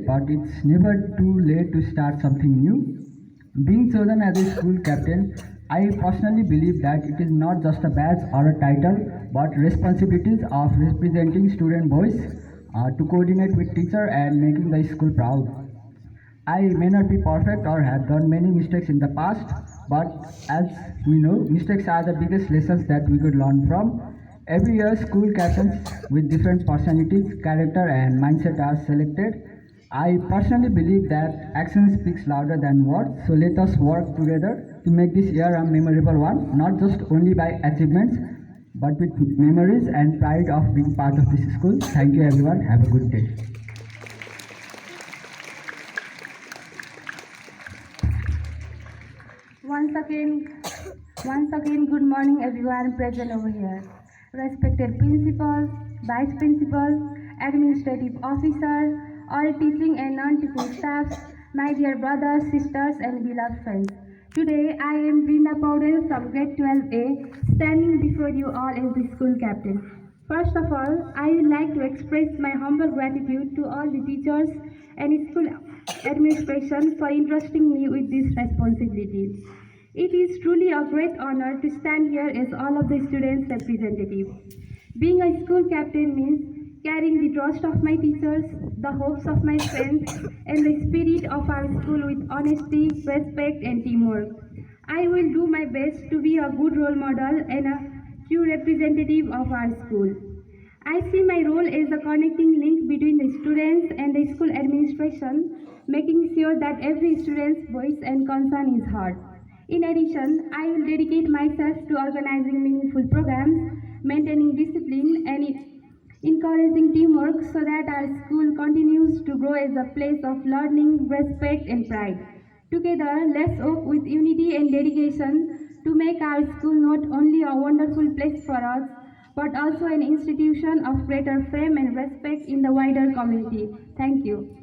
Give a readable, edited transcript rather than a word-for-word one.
But it's never too late to start something new. Being chosen as a school captain, I personally believe that it is not just a badge or a title, but responsibilities of representing student voice to coordinate with teacher and making the school proud. I may not be perfect or have done many mistakes in the past, but as we know, mistakes are the biggest lessons that we could learn from. Every year, school captains with different personalities, character, and mindset are selected. I personally believe that action speaks louder than words, so let us work together to make this year a memorable one, not just only by achievements, but with memories and pride of being part of this school. Thank you, everyone. Have a good day. Once again, good morning everyone present over here. Respected principal, vice principal, administrative officer, all teaching and non-teaching staffs, my dear brothers, sisters, and beloved friends. Today, I am Binda Great from grade 12A, standing before you all as the school captain. First of all, I would like to express my humble gratitude to all the teachers and school administration for entrusting me with this responsibility. It is truly a great honor to stand here as all of the students' representative. Being a school captain means carrying the trust of my teachers, the hopes of my friends, and the spirit of our school with honesty, respect, and teamwork. I will do my best to be a good role model and a true representative of our school. I see my role as the connecting link between the students and the school administration, making sure that every student's voice and concern is heard. In addition, I will dedicate myself to organizing meaningful programs, maintaining discipline, and encouraging teamwork so that our school continues to grow as a place of learning, respect, and pride. Together, let's work with unity and dedication to make our school not only a wonderful place for us, but also an institution of greater fame and respect in the wider community. Thank you.